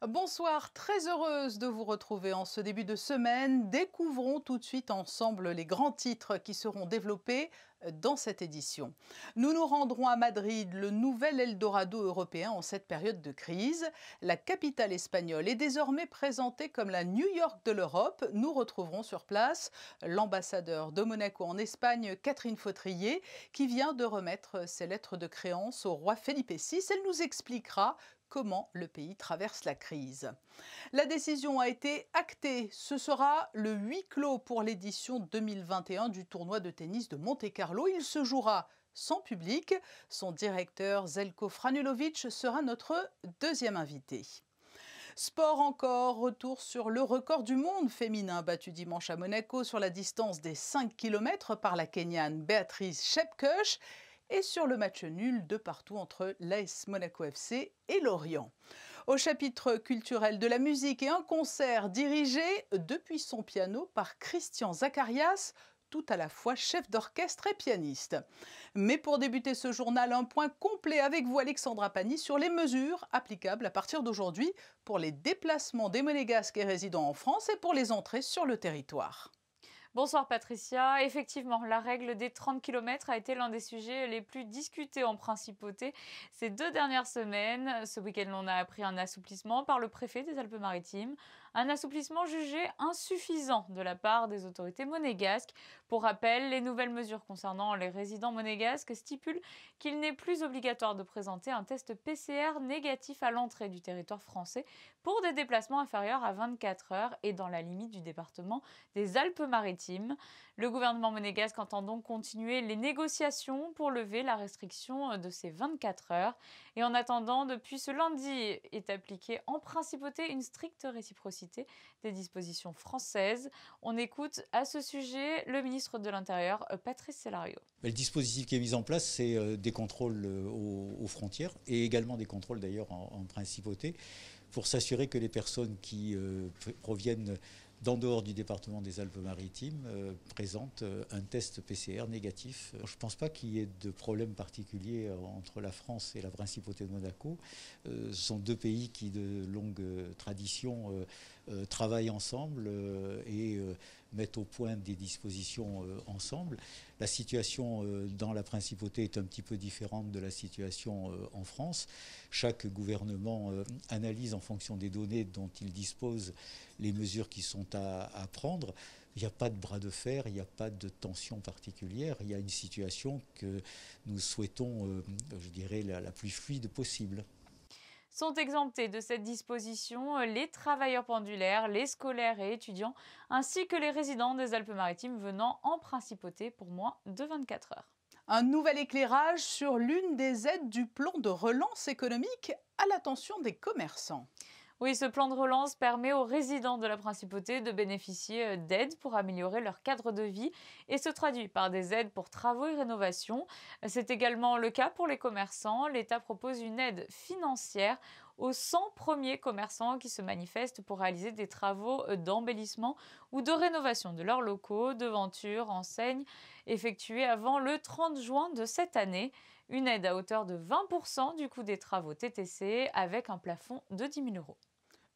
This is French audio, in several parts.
Bonsoir, très heureuse de vous retrouver en ce début de semaine. Découvrons tout de suite ensemble les grands titres qui seront développés dans cette édition. Nous nous rendrons à Madrid, le nouvel Eldorado européen en cette période de crise. La capitale espagnole est désormais présentée comme la New York de l'Europe. Nous retrouverons sur place l'ambassadeur de Monaco en Espagne, Catherine Fautrier, qui vient de remettre ses lettres de créance au roi Felipe VI. Elle nous expliquera comment le pays traverse la crise. La décision a été actée. Ce sera le huis clos pour l'édition 2021 du tournoi de tennis de Monte-Carlo. Il se jouera sans public. Son directeur Željko Franulović sera notre deuxième invité. Sport encore, retour sur le record du monde féminin battu dimanche à Monaco sur la distance des 5 km par la Kenyane Béatrice Chepköch et sur le match nul de partout entre l'AS Monaco FC et Lorient. Au chapitre culturel de la musique et un concert dirigé depuis son piano par Christian Zacharias, tout à la fois chef d'orchestre et pianiste. Mais pour débuter ce journal, un point complet avec vous Alexandra Pani sur les mesures applicables à partir d'aujourd'hui pour les déplacements des Monégasques et résidents en France et pour les entrées sur le territoire. Bonsoir Patricia. Effectivement, la règle des 30 km a été l'un des sujets les plus discutés en principauté ces 2 dernières semaines. Ce week-end, on a appris un assouplissement par le préfet des Alpes-Maritimes. Un assouplissement jugé insuffisant de la part des autorités monégasques. Pour rappel, les nouvelles mesures concernant les résidents monégasques stipulent qu'il n'est plus obligatoire de présenter un test PCR négatif à l'entrée du territoire français pour des déplacements inférieurs à 24 heures et dans la limite du département des Alpes-Maritimes. Le gouvernement monégasque entend donc continuer les négociations pour lever la restriction de ces 24 heures. Et en attendant, depuis ce lundi est appliquée en principauté une stricte réciprocité des dispositions françaises. On écoute à ce sujet le ministre de l'Intérieur, Patrice Cellario. Le dispositif qui est mis en place, c'est des contrôles aux frontières et également des contrôles d'ailleurs en principauté pour s'assurer que les personnes qui proviennent d'en dehors du département des Alpes-Maritimes présentent un test PCR négatif. Je ne pense pas qu'il y ait de problème particulier entre la France et la principauté de Monaco. Ce sont deux pays qui, de longue tradition, travaillent ensemble et mettent au point des dispositions ensemble. La situation dans la principauté est un petit peu différente de la situation en France. Chaque gouvernement analyse en fonction des données dont il dispose les mesures qui sont à prendre. Il n'y a pas de bras de fer, il n'y a pas de tension particulière. Il y a une situation que nous souhaitons, je dirais, la plus fluide possible. Sont exemptés de cette disposition les travailleurs pendulaires, les scolaires et étudiants, ainsi que les résidents des Alpes-Maritimes venant en principauté pour moins de 24 heures. Un nouvel éclairage sur l'une des aides du plan de relance économique à l'attention des commerçants. Oui, ce plan de relance permet aux résidents de la principauté de bénéficier d'aides pour améliorer leur cadre de vie et se traduit par des aides pour travaux et rénovations. C'est également le cas pour les commerçants. L'État propose une aide financière aux 100 premiers commerçants qui se manifestent pour réaliser des travaux d'embellissement ou de rénovation de leurs locaux, devantures, enseignes, effectués avant le 30 juin de cette année. Une aide à hauteur de 20% du coût des travaux TTC avec un plafond de 10 000 euros.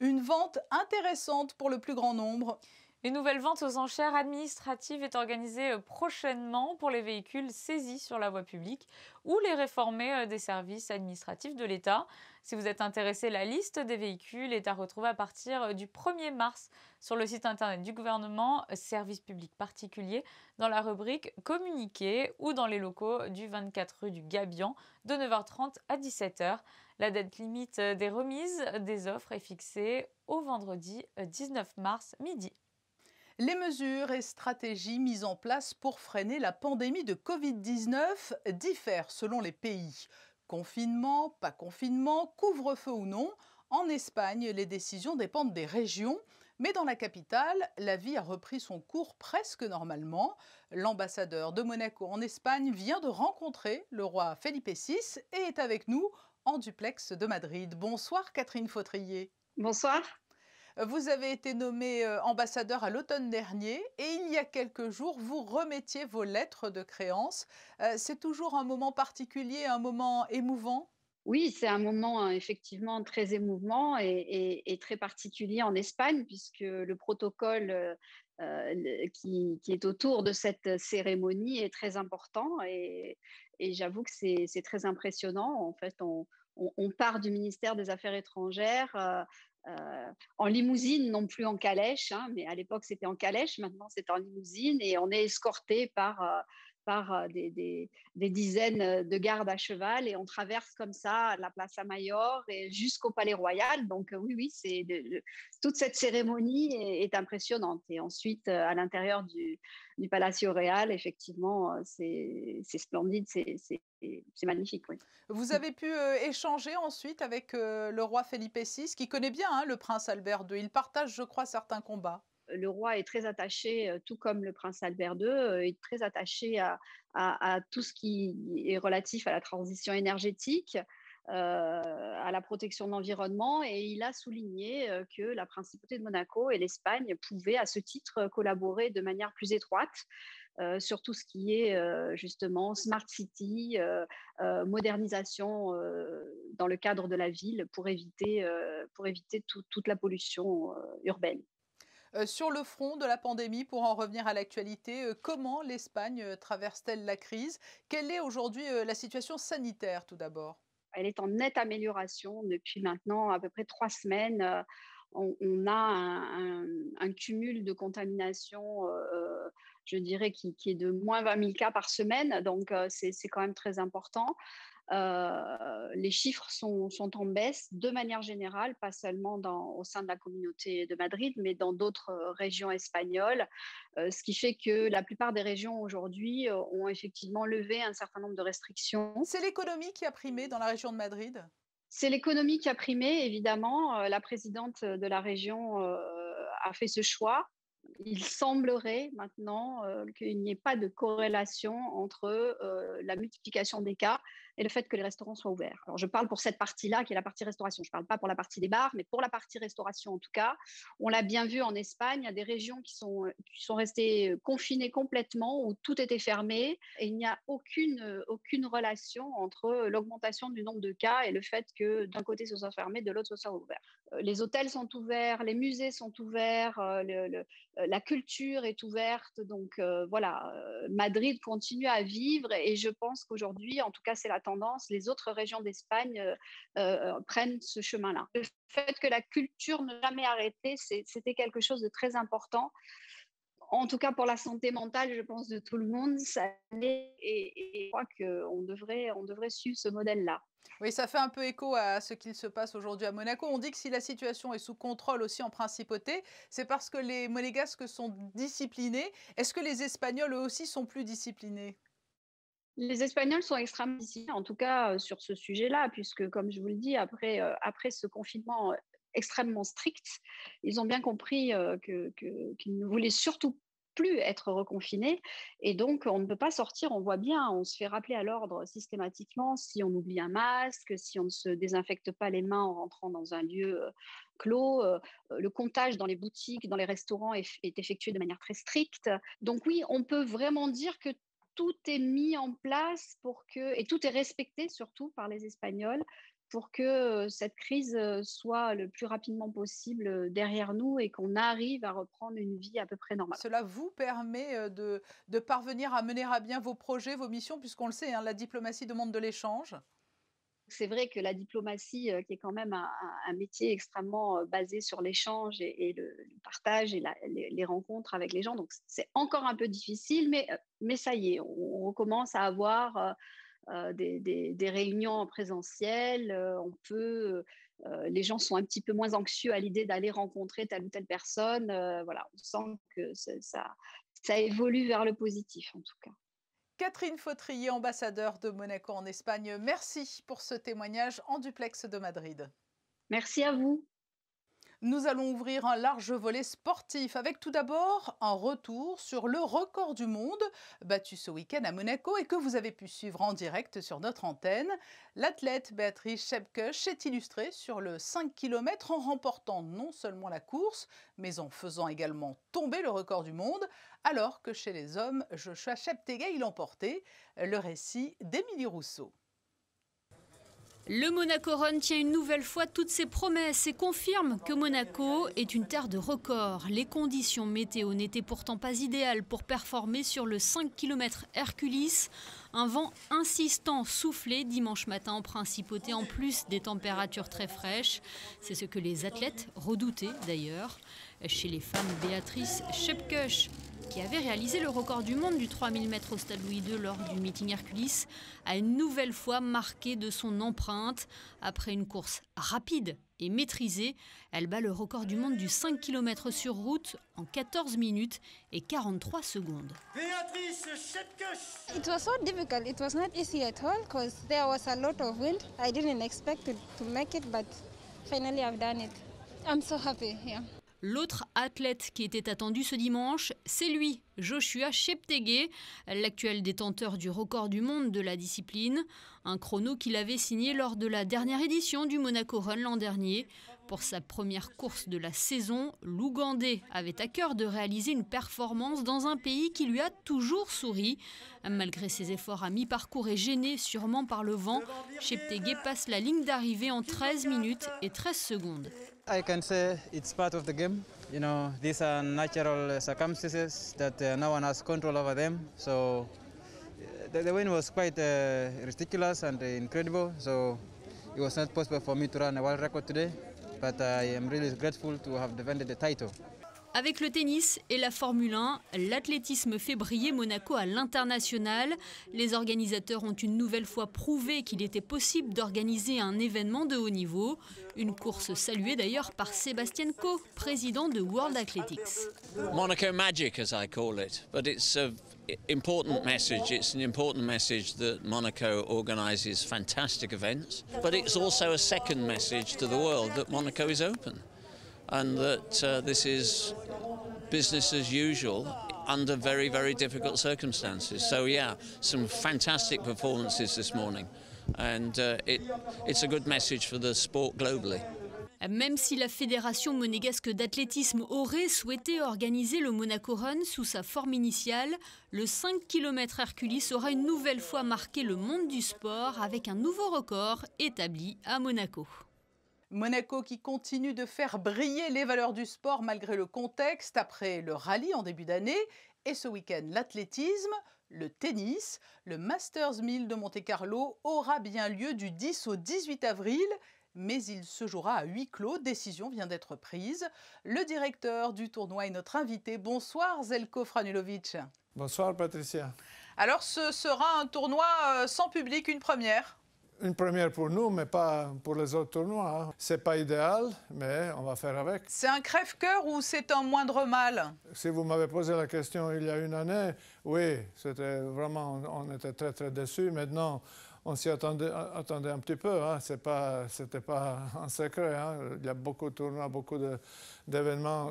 Une vente intéressante pour le plus grand nombre. Une nouvelle vente aux enchères administratives est organisée prochainement pour les véhicules saisis sur la voie publique ou les réformés des services administratifs de l'État. Si vous êtes intéressé, la liste des véhicules est à retrouver à partir du 1er mars sur le site internet du gouvernement, Services publics particuliers, dans la rubrique Communiqués ou dans les locaux du 24 rue du Gabian de 9h30 à 17h. La date limite des remises des offres est fixée au vendredi 19 mars midi. Les mesures et stratégies mises en place pour freiner la pandémie de Covid-19 diffèrent selon les pays. Confinement, pas confinement, couvre-feu ou non, en Espagne, les décisions dépendent des régions. Mais dans la capitale, la vie a repris son cours presque normalement. L'ambassadeur de Monaco en Espagne vient de rencontrer le roi Felipe VI et est avec nous en duplex de Madrid. Bonsoir Catherine Fautrier. Bonsoir. Vous avez été nommé ambassadeur à l'automne dernier et il y a quelques jours, vous remettiez vos lettres de créance. C'est toujours un moment particulier, un moment émouvant? Oui, c'est un moment effectivement très émouvant et très particulier en Espagne, puisque le protocole qui est autour de cette cérémonie est très important et j'avoue que c'est très impressionnant. En fait, on part du ministère des Affaires étrangères en limousine, non plus en calèche, hein, mais à l'époque c'était en calèche, maintenant c'est en limousine et on est escorté par des dizaines de gardes à cheval et on traverse comme ça la Plaza Mayor et jusqu'au Palais Royal. Donc oui, oui, toute cette cérémonie est impressionnante. Et ensuite, à l'intérieur du Palacio Real, effectivement, c'est splendide, c'est magnifique. Oui. Vous avez pu échanger ensuite avec le roi Felipe VI, qui connaît bien hein, le prince Albert II. Il partage, je crois, certains combats. Le roi est très attaché, tout comme le prince Albert II, est très attaché à tout ce qui est relatif à la transition énergétique, à la protection de l'environnement, et il a souligné que la principauté de Monaco et l'Espagne pouvaient à ce titre collaborer de manière plus étroite sur tout ce qui est justement smart city, modernisation dans le cadre de la ville pour éviter toute la pollution urbaine. Sur le front de la pandémie, pour en revenir à l'actualité, comment l'Espagne traverse-t-elle la crise? Quelle est aujourd'hui la situation sanitaire tout d'abord? Elle est en nette amélioration depuis maintenant à peu près 3 semaines. On a un cumul de contamination, je dirais, qui est de moins 20 000 cas par semaine. Donc, c'est quand même très important. Les chiffres sont en baisse de manière générale, pas seulement au sein de la communauté de Madrid, mais dans d'autres régions espagnoles, ce qui fait que la plupart des régions aujourd'hui ont effectivement levé un certain nombre de restrictions. C'est l'économie qui a primé dans la région de Madrid? C'est l'économie qui a primé, évidemment. La présidente de la région a fait ce choix. Il semblerait maintenant qu'il n'y ait pas de corrélation entre la multiplication des cas et le fait que les restaurants soient ouverts. Alors, je parle pour cette partie-là, qui est la partie restauration. Je ne parle pas pour la partie des bars, mais pour la partie restauration, en tout cas. On l'a bien vu en Espagne, il y a des régions qui sont restées confinées complètement, où tout était fermé, et il n'y a aucune relation entre l'augmentation du nombre de cas et le fait que d'un côté ce soit fermé, de l'autre ce soit ouvert. Les hôtels sont ouverts, les musées sont ouverts, la culture est ouverte. Donc voilà, Madrid continue à vivre et je pense qu'aujourd'hui, en tout cas c'est la tendance, les autres régions d'Espagne prennent ce chemin-là. Le fait que la culture n'a jamais arrêté, c'était quelque chose de très important. En tout cas, pour la santé mentale, je pense, de tout le monde, ça l'est et je crois qu'on devrait suivre ce modèle-là. Oui, ça fait un peu écho à ce qu'il se passe aujourd'hui à Monaco. On dit que si la situation est sous contrôle aussi en principauté, c'est parce que les Monégasques sont disciplinés. Est-ce que les Espagnols, eux aussi, sont plus disciplinés? Les Espagnols sont extrêmement disciplinés, en tout cas sur ce sujet-là, puisque, comme je vous le dis, après ce confinement extrêmement strict, ils ont bien compris qu'ils ne voulaient surtout plus être reconfinés. Et donc, on ne peut pas sortir, on voit bien, on se fait rappeler à l'ordre systématiquement si on oublie un masque, si on ne se désinfecte pas les mains en rentrant dans un lieu clos. Le comptage dans les boutiques, dans les restaurants est effectué de manière très stricte. Donc oui, on peut vraiment dire que tout est mis en place et tout est respecté surtout par les Espagnols pour que cette crise soit le plus rapidement possible derrière nous et qu'on arrive à reprendre une vie à peu près normale. Cela vous permet de parvenir à mener à bien vos projets, vos missions, puisqu'on le sait, hein, la diplomatie demande de l'échange. C'est vrai que la diplomatie, qui est quand même un métier extrêmement basé sur l'échange et le partage et les rencontres avec les gens, donc c'est encore un peu difficile, mais ça y est, on recommence à avoir des réunions en présentiel. Les gens sont un petit peu moins anxieux à l'idée d'aller rencontrer telle ou telle personne. Voilà, on sent que ça évolue vers le positif en tout cas. Catherine Fautrier, ambassadeur de Monaco en Espagne, merci pour ce témoignage en duplex de Madrid. Merci à vous. Nous allons ouvrir un large volet sportif avec tout d'abord un retour sur le record du monde battu ce week-end à Monaco et que vous avez pu suivre en direct sur notre antenne. L'athlète Béatrice Schepke s'est illustrée sur le 5 km en remportant non seulement la course, mais en faisant également tomber le record du monde, alors que chez les hommes, Joshua Cheptegei l'emportait. Le récit d'Émilie Rousseau. Le Monaco Run tient une nouvelle fois toutes ses promesses et confirme que Monaco est une terre de records. Les conditions météo n'étaient pourtant pas idéales pour performer sur le 5 km Hercules. Un vent insistant soufflait dimanche matin en principauté, en plus des températures très fraîches. C'est ce que les athlètes redoutaient d'ailleurs. Chez les femmes, Béatrice Schepkeusch, qui avait réalisé le record du monde du 3000 mètres au Stade Louis II lors du meeting Hercules, a une nouvelle fois marqué de son empreinte. Après une course rapide et maîtrisée, elle bat le record du monde du 5 km sur route en 14 minutes et 43 secondes. Béatrice Schepkeusch. It was so difficult. It was not easy at all because there was a lot of wind. I didn't expect to make it, but finally I've done it. I'm so happy. Yeah. L'autre athlète qui était attendu ce dimanche, c'est lui, Joshua Cheptegei, l'actuel détenteur du record du monde de la discipline. Un chrono qu'il avait signé lors de la dernière édition du Monaco Run l'an dernier. Pour sa première course de la saison, l'Ougandais avait à cœur de réaliser une performance dans un pays qui lui a toujours souri. Malgré ses efforts à mi-parcours et gêné sûrement par le vent, Cheptegei passe la ligne d'arrivée en 13 minutes et 13 secondes. I can say it's part of the game. You know, these are natural circumstances that no one has control over them. So the win was quite ridiculous and incredible. So it was not possible for me to run a world record today. But I am really grateful to have defended the title. Avec le tennis et la Formule 1, l'athlétisme fait briller Monaco à l'international. Les organisateurs ont une nouvelle fois prouvé qu'il était possible d'organiser un événement de haut niveau. Une course saluée d'ailleurs par Sébastien Coe, président de World Athletics. Monaco Magic, as I call it, but it's an important message. It's an important message that Monaco organises fantastic events, but it's also a second message to the world that Monaco is open. And that this is business as usual under very, very difficult circumstances. So yeah, some fantastic performances this morning. And it's a good message for the sport globally. Même si la Fédération monégasque d'athlétisme aurait souhaité organiser le Monaco Run sous sa forme initiale, le 5 km Hercules aura une nouvelle fois marqué le monde du sport avec un nouveau record établi à Monaco. Monaco qui continue de faire briller les valeurs du sport malgré le contexte, après le rallye en début d'année et ce week-end l'athlétisme, le tennis. Le Masters 1000 de Monte-Carlo aura bien lieu du 10 au 18 avril, mais il se jouera à huis clos. Décision vient d'être prise. Le directeur du tournoi est notre invité. Bonsoir Zeljko Franulovic. Bonsoir Patricia. Alors ce sera un tournoi sans public, une première? Une première pour nous, mais pas pour les autres tournois. C'est pas idéal, mais on va faire avec. C'est un crève-cœur ou c'est un moindre mal? Si vous m'avez posé la question il y a une année, oui, c'était vraiment, on était très très déçus. Maintenant, on s'y attendait un petit peu. Hein. C'était pas un secret. Hein. Il y a beaucoup de tournois, beaucoup d'événements.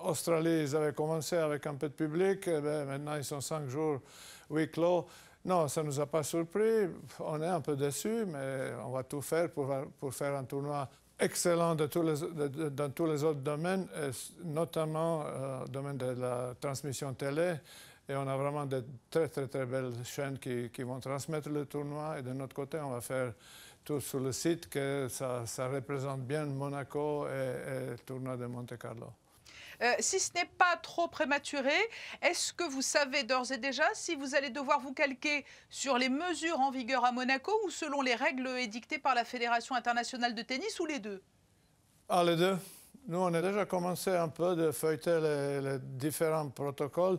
Australie, ils avaient commencé avec un peu de public. Maintenant, ils sont 5 jours huis clos. Non, ça ne nous a pas surpris. On est un peu déçus, mais on va tout faire pour faire un tournoi excellent dans tous les autres domaines, et notamment le domaine de la transmission télé. Et on a vraiment de très, très, très belles chaînes qui vont transmettre le tournoi. Et de notre côté, on va faire tout sur le site, que ça représente bien Monaco et le tournoi de Monte-Carlo. Si ce n'est pas trop prématuré, est-ce que vous savez d'ores et déjà si vous allez devoir vous calquer sur les mesures en vigueur à Monaco ou selon les règles édictées par la Fédération internationale de tennis, ou les deux? Ah, les deux. Nous, on a déjà commencé un peu de feuilleter les différents protocoles.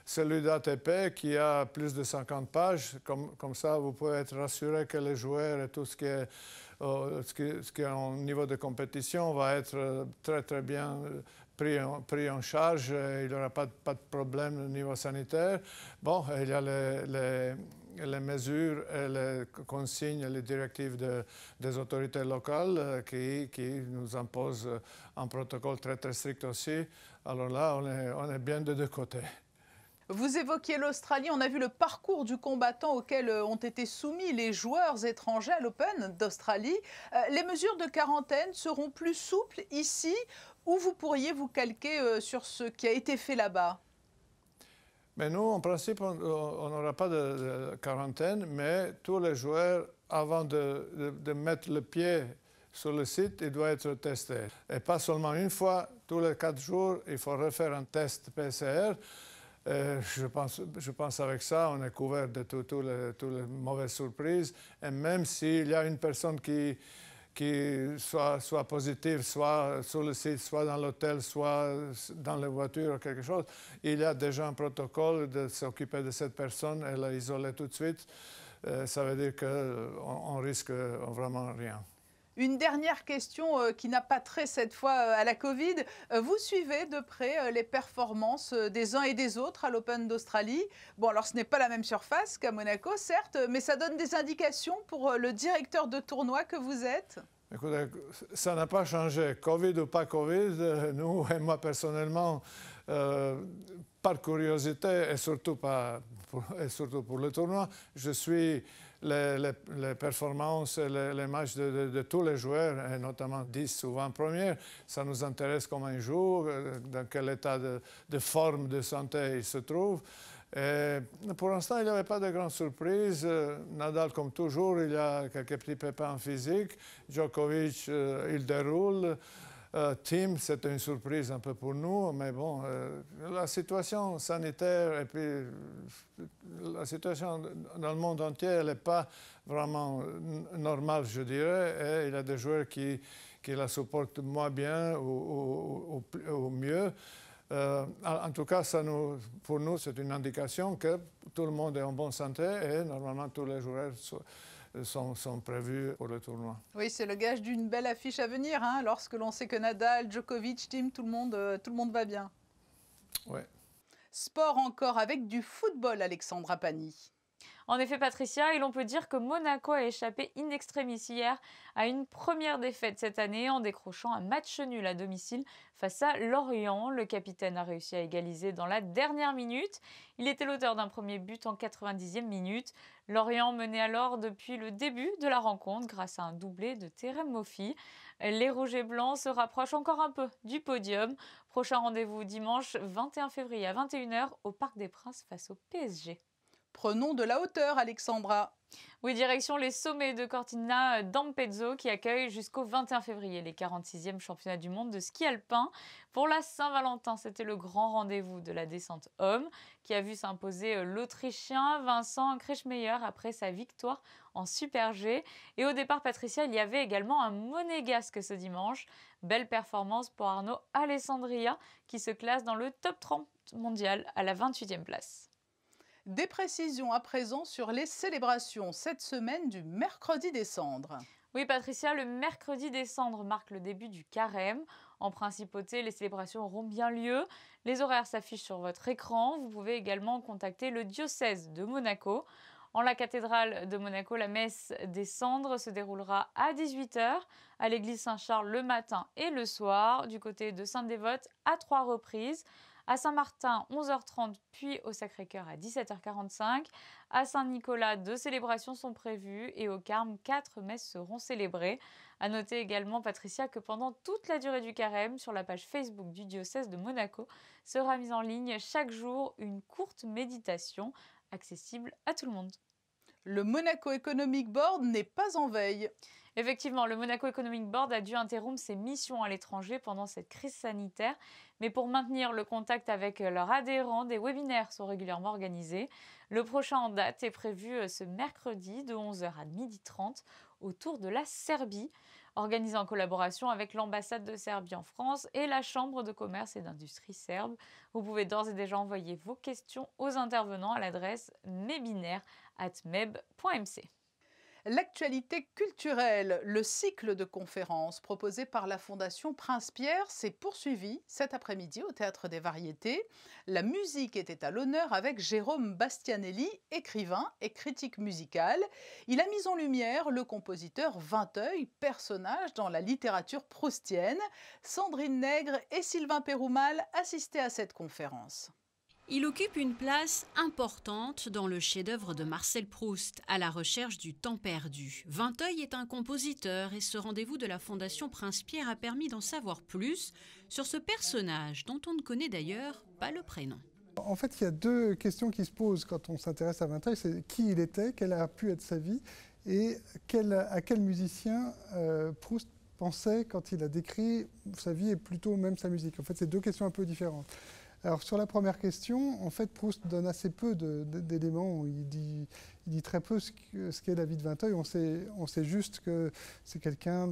Celui d'ATP qui a plus de 50 pages. Comme ça, vous pouvez être rassuré que les joueurs et tout ce qui est au niveau de compétition va être très, très bien pris en charge. Il n'y aura pas de problème au niveau sanitaire. Bon, il y a les mesures et les consignes et les directives des autorités locales qui nous imposent un protocole très, très strict aussi. Alors là, on est bien de deux côtés. Vous évoquiez l'Australie, on a vu le parcours du combattant auquel ont été soumis les joueurs étrangers à l'Open d'Australie. Les mesures de quarantaine seront plus souples ici, ou vous pourriez vous calquer sur ce qui a été fait là-bas? Mais nous, en principe, on n'aura pas de quarantaine, mais tous les joueurs avant de mettre le pied sur le site, il doit être testé. Et pas seulement une fois, tous les 4 jours, il faut refaire un test PCR. Je pense avec ça, on est couvert de toutes les mauvaises surprises. Et même s'il y a une personne qui soit positive, soit sur le site, soit dans l'hôtel, soit dans la voiture ou quelque chose, il y a déjà un protocole de s'occuper de cette personne et l'isoler tout de suite. Ça veut dire qu'on risque vraiment rien. Une dernière question qui n'a pas trait cette fois à la Covid. Vous suivez de près les performances des uns et des autres à l'Open d'Australie. Bon, alors ce n'est pas la même surface qu'à Monaco, certes, mais ça donne des indications pour le directeur de tournoi que vous êtes? Écoutez, ça n'a pas changé. Covid ou pas Covid, nous et moi personnellement, par curiosité et surtout pour le tournoi, je suis les performances et les matchs de tous les joueurs, et notamment 10 ou 20 premiers. Ça nous intéresse comment ils jouent, dans quel état de forme, de santé ils se trouvent. Et pour l'instant, il n'y avait pas de grandes surprises. Nadal, comme toujours, il y a quelques petits pépins physiques. Djokovic, il déroule. Thiem, c'est une surprise un peu pour nous, mais bon, la situation sanitaire et puis la situation dans le monde entier, elle n'est pas vraiment normale, je dirais, et il y a des joueurs qui la supportent moins bien ou mieux. En tout cas, pour nous, c'est une indication que tout le monde est en bonne santé et normalement tous les joueurs sont prévus pour le tournoi. Oui, c'est le gage d'une belle affiche à venir, hein, lorsque l'on sait que Nadal, Djokovic, Thiem, tout le monde va bien. Oui. Sport encore avec du football, Alexandra Pani. En effet, Patricia, et l'on peut dire que Monaco a échappé in extremis hier à une première défaite cette année en décrochant un match nul à domicile face à Lorient. Le capitaine a réussi à égaliser dans la dernière minute. Il était l'auteur d'un premier but en 90e minute. Lorient menait alors depuis le début de la rencontre grâce à un doublé de Terem Moffi. Les Rouges et Blancs se rapprochent encore un peu du podium. Prochain rendez-vous dimanche 21 février à 21h au Parc des Princes face au PSG. Prenons de la hauteur, Alexandra. Oui, direction les sommets de Cortina d'Ampezzo qui accueillent jusqu'au 21 février les 46e championnats du monde de ski alpin. Pour la Saint-Valentin, c'était le grand rendez-vous de la descente homme qui a vu s'imposer l'Autrichien Vincent Kretschmeyer après sa victoire en Super G. Et au départ, Patricia, il y avait également un monégasque ce dimanche. Belle performance pour Arnaud Alessandria qui se classe dans le top 30 mondial à la 28e place. Des précisions à présent sur les célébrations cette semaine du mercredi des Cendres. Oui, Patricia, le mercredi des Cendres marque le début du carême. En principauté, les célébrations auront bien lieu. Les horaires s'affichent sur votre écran. Vous pouvez également contacter le diocèse de Monaco. En la cathédrale de Monaco, la messe des Cendres se déroulera à 18h, à l'église Saint-Charles le matin et le soir, du côté de Sainte-Dévote à 3 reprises. À Saint-Martin, 11h30, puis au Sacré-Cœur à 17h45. À Saint-Nicolas, 2 célébrations sont prévues et au Carme, 4 messes seront célébrées. À noter également, Patricia, que pendant toute la durée du carême, sur la page Facebook du diocèse de Monaco, sera mise en ligne chaque jour une courte méditation accessible à tout le monde. Le Monaco Economic Board n'est pas en veille. Effectivement, le Monaco Economic Board a dû interrompre ses missions à l'étranger pendant cette crise sanitaire. Mais pour maintenir le contact avec leurs adhérents, des webinaires sont régulièrement organisés. Le prochain en date est prévu ce mercredi de 11h à 12h30 autour de la Serbie, organisé en collaboration avec l'ambassade de Serbie en France et la Chambre de commerce et d'industrie serbe. Vous pouvez d'ores et déjà envoyer vos questions aux intervenants à l'adresse mebinaire@meb.mc. L'actualité culturelle, le cycle de conférences proposé par la Fondation Prince-Pierre s'est poursuivi cet après-midi au Théâtre des Variétés. La musique était à l'honneur avec Jérôme Bastianelli, écrivain et critique musical. Il a mis en lumière le compositeur Vinteuil, personnage dans la littérature proustienne. Sandrine Nègre et Sylvain Péroumal assistaient à cette conférence. Il occupe une place importante dans le chef-d'œuvre de Marcel Proust, À la recherche du temps perdu. Vinteuil est un compositeur et ce rendez-vous de la Fondation Prince-Pierre a permis d'en savoir plus sur ce personnage dont on ne connaît d'ailleurs pas le prénom. En fait, il y a 2 questions qui se posent quand on s'intéresse à Vinteuil, c'est qui il était, quelle a pu être sa vie, et à quel musicien Proust pensait quand il a décrit sa vie et plutôt même sa musique. En fait, c'est deux questions un peu différentes. Alors sur la première question, en fait, Proust donne assez peu d'éléments. Il dit très peu ce qu'est la vie de Vinteuil. On sait juste que c'est quelqu'un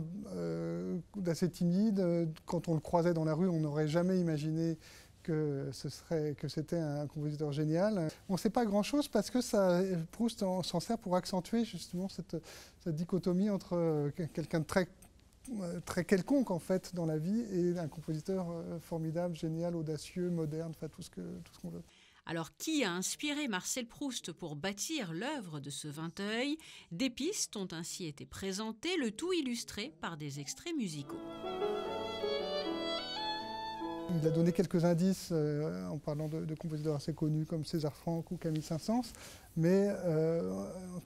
d'assez timide. Quand on le croisait dans la rue, on n'aurait jamais imaginé que c'était un compositeur génial. On ne sait pas grand-chose parce que Proust s'en sert pour accentuer justement cette dichotomie entre quelqu'un de très quelconque en fait dans la vie et un compositeur formidable, génial, audacieux, moderne, enfin tout ce qu'on veut. Alors, qui a inspiré Marcel Proust pour bâtir l'œuvre de ce Vinteuil? Des pistes ont ainsi été présentées, le tout illustré par des extraits musicaux. Il a donné quelques indices en parlant de compositeurs assez connus comme César Franck ou Camille Saint-Saëns, mais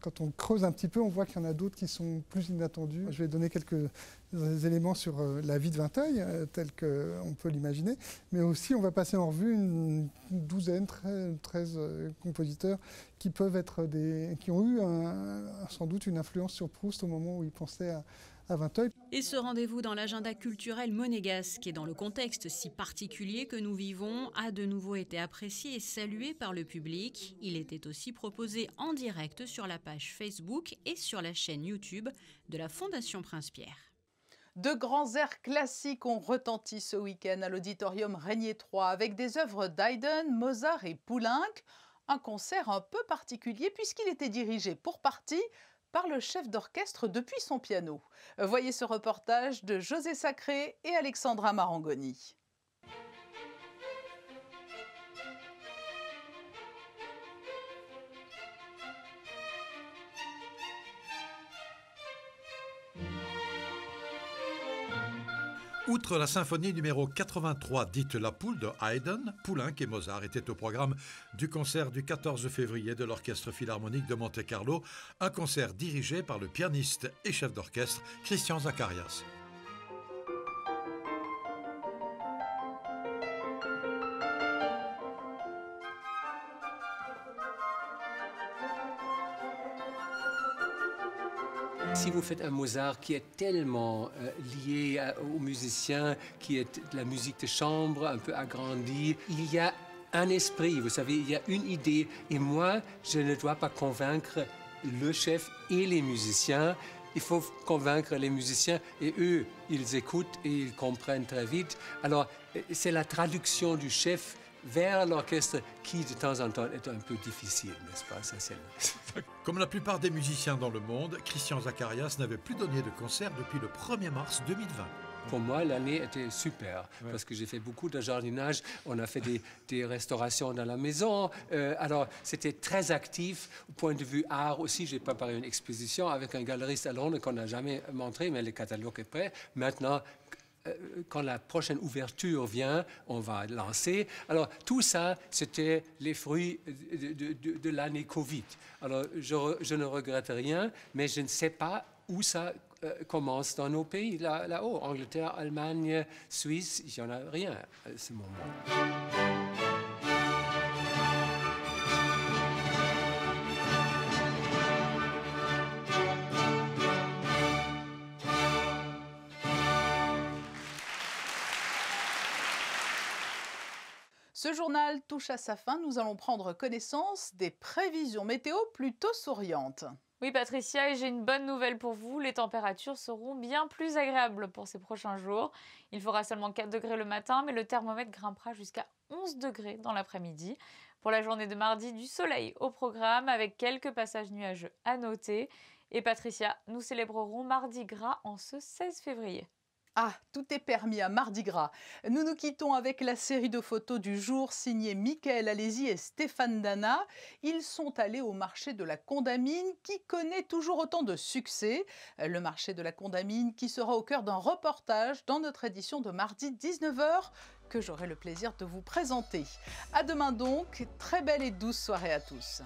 quand on creuse un petit peu, on voit qu'il y en a d'autres qui sont plus inattendus. Je vais donner quelques éléments sur la vie de Vinteuil, telle qu'on peut l'imaginer, mais aussi on va passer en revue une douzaine, 13 compositeurs qui peuvent être qui ont eu sans doute une influence sur Proust au moment où il pensait à Vinteuil. Et ce rendez-vous dans l'agenda culturel monégasque et dans le contexte si particulier que nous vivons a de nouveau été apprécié et salué par le public. Il était aussi proposé en direct sur la page Facebook et sur la chaîne YouTube de la Fondation Prince-Pierre. De grands airs classiques ont retenti ce week-end à l'auditorium Régnier 3 avec des œuvres d'Haydn, Mozart et Poulenc. Un concert un peu particulier puisqu'il était dirigé pour partie par le chef d'orchestre depuis son piano. Voyez ce reportage de José Sacré et Alexandra Marangoni. Outre la symphonie numéro 83 dite La Poule de Haydn, Poulenc et Mozart étaient au programme du concert du 14 février de l'Orchestre Philharmonique de Monte-Carlo, un concert dirigé par le pianiste et chef d'orchestre Christian Zacharias. Si vous faites un Mozart qui est tellement lié aux musiciens, qui est de la musique de chambre, un peu agrandie, il y a un esprit, vous savez, il y a une idée. Et moi, je ne dois pas convaincre le chef et les musiciens. Il faut convaincre les musiciens et eux, ils écoutent et ils comprennent très vite. Alors, c'est la traduction du chef vers l'orchestre qui, de temps en temps, est un peu difficile, n'est-ce pas? Ça, c'est... Comme la plupart des musiciens dans le monde, Christian Zacharias n'avait plus donné de concert depuis le 1er mars 2020. Pour moi, l'année était super, parce que j'ai fait beaucoup de jardinage, on a fait des restaurations dans la maison, alors c'était très actif. Au point de vue art aussi, j'ai préparé une exposition avec un galeriste à Londres qu'on n'a jamais montré, mais le catalogue est prêt. Maintenant, quand la prochaine ouverture vient, on va lancer. Alors, tout ça, c'était les fruits de l'année Covid. Alors, je ne regrette rien, mais je ne sais pas où ça commence dans nos pays, là-haut. Angleterre, Allemagne, Suisse, il n'y en a rien à ce moment. Ce journal touche à sa fin. Nous allons prendre connaissance des prévisions météo plutôt souriantes. Oui, Patricia, et j'ai une bonne nouvelle pour vous. Les températures seront bien plus agréables pour ces prochains jours. Il fera seulement 4 degrés le matin, mais le thermomètre grimpera jusqu'à 11 degrés dans l'après-midi. Pour la journée de mardi, du soleil au programme avec quelques passages nuageux à noter. Et Patricia, nous célébrerons Mardi Gras en ce 16 février. Ah, tout est permis à Mardi Gras. Nous nous quittons avec la série de photos du jour signée Michael Alési et Stéphane Dana. Ils sont allés au marché de la Condamine qui connaît toujours autant de succès. Le marché de la Condamine qui sera au cœur d'un reportage dans notre édition de mardi 19h que j'aurai le plaisir de vous présenter. À demain donc, très belle et douce soirée à tous.